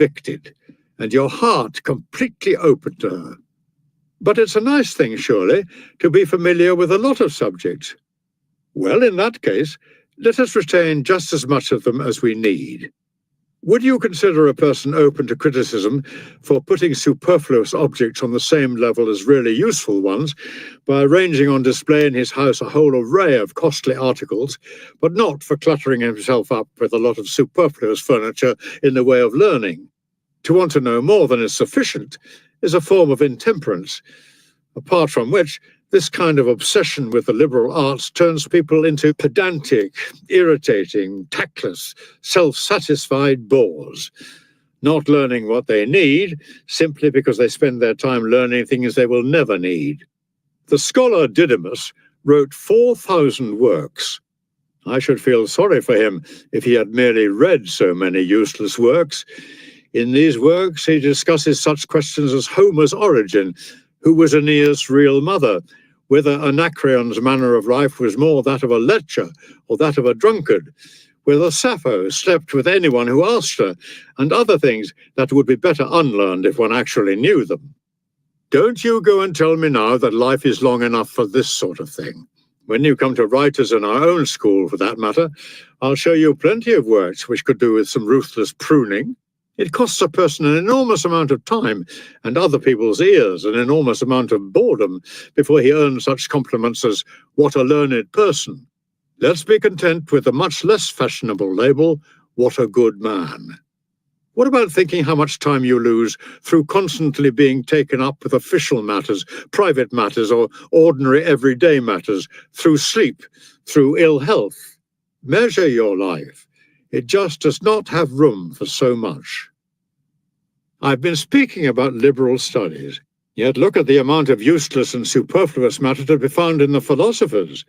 convicted, and your heart completely open to her. But it's a nice thing, surely, to be familiar with a lot of subjects. Well, in that case, let us retain just as much of them as we need. Would you consider a person open to criticism for putting superfluous objects on the same level as really useful ones by arranging on display in his house a whole array of costly articles, but not for cluttering himself up with a lot of superfluous furniture in the way of learning? To want to know more than is sufficient is a form of intemperance, apart from which this kind of obsession with the liberal arts turns people into pedantic, irritating, tactless, self-satisfied bores, not learning what they need simply because they spend their time learning things they will never need. The scholar Didymus wrote 4,000 works. I should feel sorry for him if he had merely read so many useless works. In these works, he discusses such questions as Homer's origin, who was Aeneas' real mother, whether Anacreon's manner of life was more that of a lecher or that of a drunkard, whether Sappho slept with anyone who asked her, and other things that would be better unlearned if one actually knew them. Don't you go and tell me now that life is long enough for this sort of thing. When you come to writers in our own school, for that matter, I'll show you plenty of works which could do with some ruthless pruning. It costs a person an enormous amount of time and other people's ears an enormous amount of boredom before he earns such compliments as, "What a learned person." Let's be content with the much less fashionable label, "What a good man." What about thinking how much time you lose through constantly being taken up with official matters, private matters, or ordinary everyday matters, through sleep, through ill health? Measure your life. It just does not have room for so much. I've been speaking about liberal studies, yet look at the amount of useless and superfluous matter to be found in the philosophers.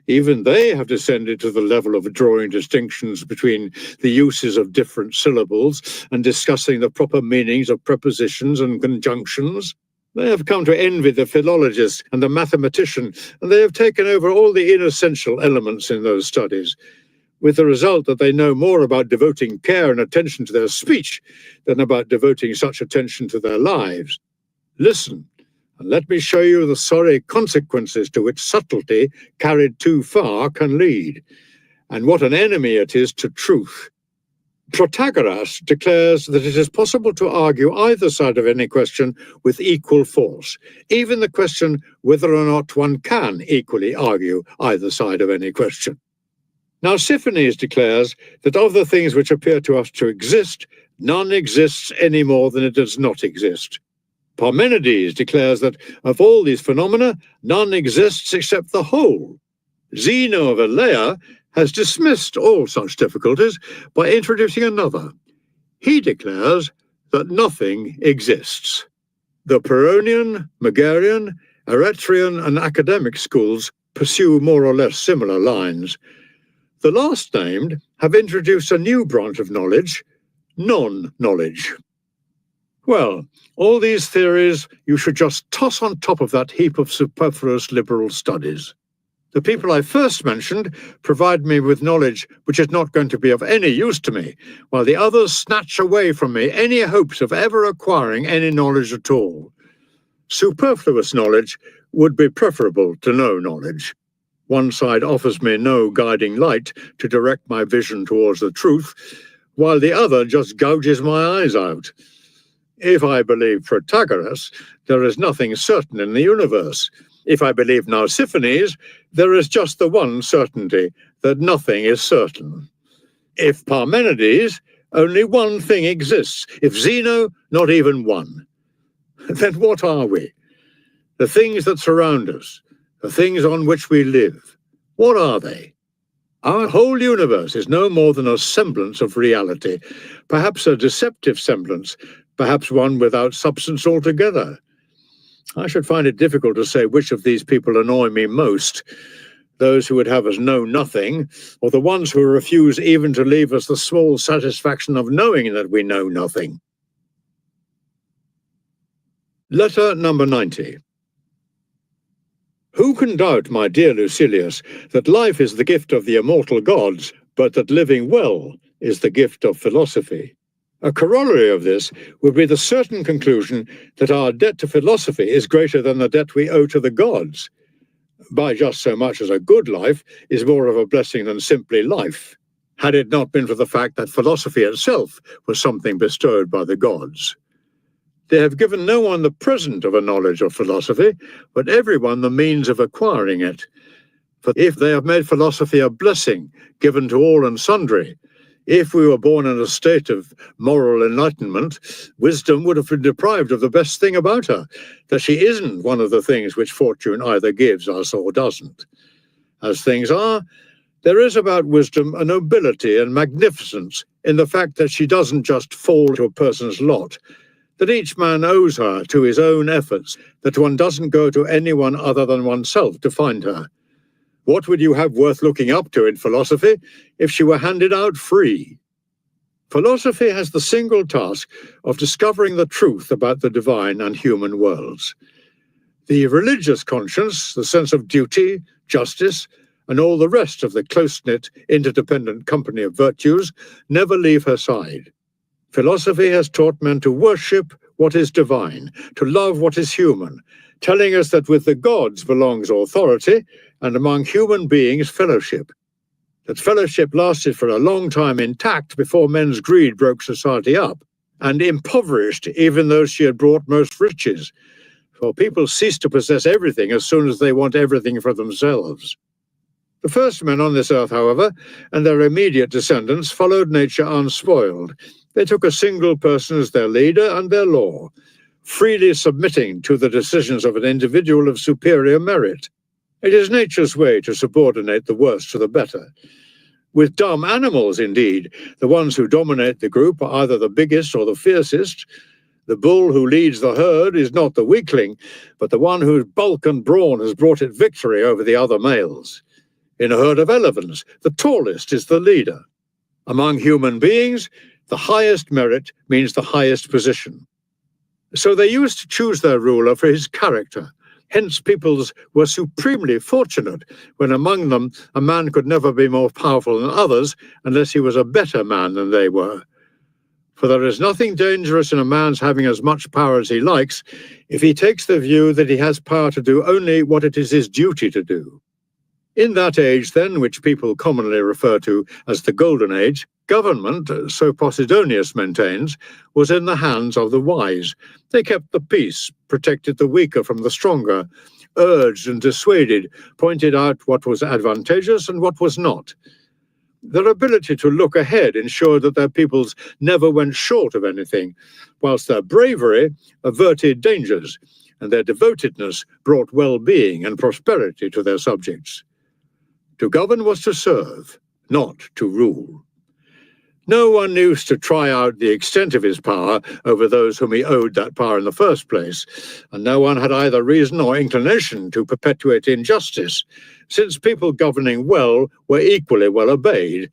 Even they have descended to the level of drawing distinctions between the uses of different syllables and discussing the proper meanings of prepositions and conjunctions. They have come to envy the philologist and the mathematician, and they have taken over all the inessential elements in those studies, with the result that they know more about devoting care and attention to their speech than about devoting such attention to their lives. Listen, and let me show you the sorry consequences to which subtlety carried too far can lead, and what an enemy it is to truth. Protagoras declares that it is possible to argue either side of any question with equal force, even the question whether or not one can equally argue either side of any question. Now, Siphones declares that of the things which appear to us to exist, none exists any more than it does not exist. Parmenides declares that of all these phenomena, none exists except the whole. Zeno of Elea has dismissed all such difficulties by introducing another. He declares that nothing exists. The Pyrrhonian, Megarian, Eretrian, and academic schools pursue more or less similar lines. The last named have introduced a new branch of knowledge, non-knowledge. Well, all these theories you should just toss on top of that heap of superfluous liberal studies. The people I first mentioned provide me with knowledge which is not going to be of any use to me, while the others snatch away from me any hopes of ever acquiring any knowledge at all. Superfluous knowledge would be preferable to no knowledge. One side offers me no guiding light to direct my vision towards the truth, while the other just gouges my eyes out. If I believe Protagoras, there is nothing certain in the universe. If I believe Nausiphones, there is just the one certainty, that nothing is certain. If Parmenides, only one thing exists. If Zeno, not even one. Then what are we? The things that surround us, the things on which we live, what are they? Our whole universe is no more than a semblance of reality, perhaps a deceptive semblance, perhaps one without substance altogether. I should find it difficult to say which of these people annoy me most, those who would have us know nothing, or the ones who refuse even to leave us the small satisfaction of knowing that we know nothing. Letter number 90. Who can doubt, my dear Lucilius, that life is the gift of the immortal gods, but that living well is the gift of philosophy? A corollary of this would be the certain conclusion that our debt to philosophy is greater than the debt we owe to the gods, by just so much as a good life is more of a blessing than simply life, had it not been for the fact that philosophy itself was something bestowed by the gods. They have given no one the present of a knowledge of philosophy, but everyone the means of acquiring it. For if they have made philosophy a blessing given to all and sundry, if we were born in a state of moral enlightenment, wisdom would have been deprived of the best thing about her, that she isn't one of the things which fortune either gives us or doesn't. As things are, there is about wisdom a nobility and magnificence in the fact that she doesn't just fall to a person's lot, that each man owes her to his own efforts, that one doesn't go to anyone other than oneself to find her. What would you have worth looking up to in philosophy if she were handed out free? Philosophy has the single task of discovering the truth about the divine and human worlds. The religious conscience, the sense of duty, justice, and all the rest of the close-knit, interdependent company of virtues never leave her side. Philosophy has taught men to worship what is divine, to love what is human, telling us that with the gods belongs authority, and among human beings fellowship. That fellowship lasted for a long time intact before men's greed broke society up, and impoverished even those she had brought most riches, for people cease to possess everything as soon as they want everything for themselves. The first men on this earth, however, and their immediate descendants, followed nature unspoiled. They took a single person as their leader and their law, freely submitting to the decisions of an individual of superior merit. It is nature's way to subordinate the worst to the better. With dumb animals, indeed, the ones who dominate the group are either the biggest or the fiercest. The bull who leads the herd is not the weakling, but the one whose bulk and brawn has brought it victory over the other males. In a herd of elephants, the tallest is the leader. Among human beings, the highest merit means the highest position. So they used to choose their ruler for his character. Hence peoples were supremely fortunate when among them a man could never be more powerful than others unless he was a better man than they were. For there is nothing dangerous in a man's having as much power as he likes if he takes the view that he has power to do only what it is his duty to do. In that age, then, which people commonly refer to as the Golden Age, government, so Posidonius maintains, was in the hands of the wise. They kept the peace, protected the weaker from the stronger, urged and dissuaded, pointed out what was advantageous and what was not. Their ability to look ahead ensured that their peoples never went short of anything, whilst their bravery averted dangers, and their devotedness brought well-being and prosperity to their subjects. To govern was to serve, not to rule. No one used to try out the extent of his power over those whom he owed that power in the first place, and no one had either reason or inclination to perpetuate injustice, since people governing well were equally well obeyed,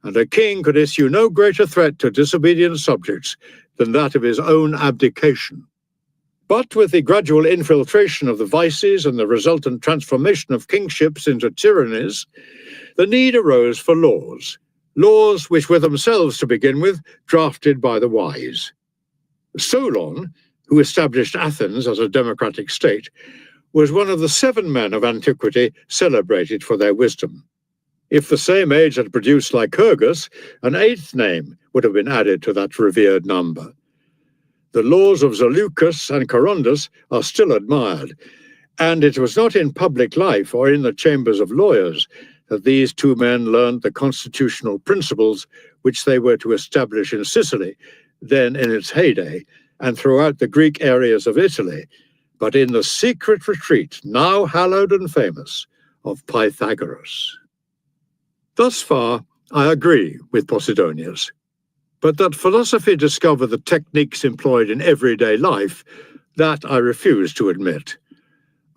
and a king could issue no greater threat to disobedient subjects than that of his own abdication. But with the gradual infiltration of the vices and the resultant transformation of kingships into tyrannies, the need arose for laws. Laws which were themselves, to begin with, drafted by the wise. Solon, who established Athens as a democratic state, was one of the 7 men of antiquity celebrated for their wisdom. If the same age had produced Lycurgus, an 8th name would have been added to that revered number. The laws of Zaleucus and Corundus are still admired, and it was not in public life or in the chambers of lawyers that these 2 men learned the constitutional principles which they were to establish in Sicily, then in its heyday, and throughout the Greek areas of Italy, but in the secret retreat, now hallowed and famous, of Pythagoras. Thus far, I agree with Posidonius. But that philosophy discovered the techniques employed in everyday life, that I refuse to admit.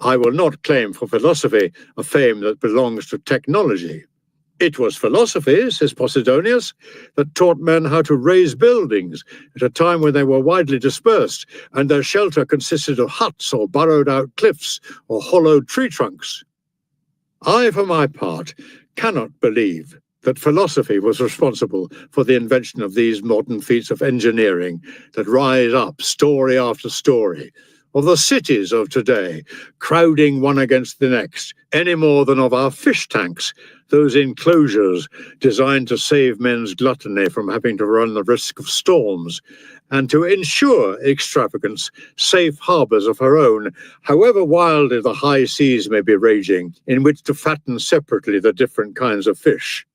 I will not claim for philosophy a fame that belongs to technology. It was philosophy, says Posidonius, that taught men how to raise buildings at a time when they were widely dispersed, and their shelter consisted of huts or burrowed-out cliffs or hollowed tree trunks. I, for my part, cannot believe that philosophy was responsible for the invention of these modern feats of engineering that rise up story after story, of the cities of today, crowding one against the next, any more than of our fish tanks, those enclosures designed to save men's gluttony from having to run the risk of storms, and to ensure extravagance safe harbours of her own, however wildly the high seas may be raging, in which to fatten separately the different kinds of fish.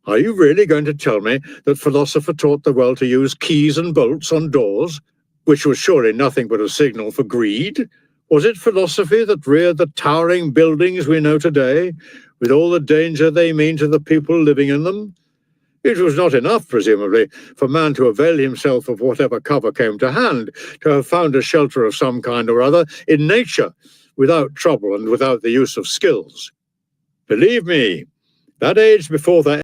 Are you really going to tell me that philosophy taught the world to use keys and bolts on doors, which was surely nothing but a signal for greed? Was it philosophy that reared the towering buildings we know today, with all the danger they mean to the people living in them? It was not enough, presumably, for man to avail himself of whatever cover came to hand, to have found a shelter of some kind or other in nature, without trouble and without the use of skills. Believe me, that age before the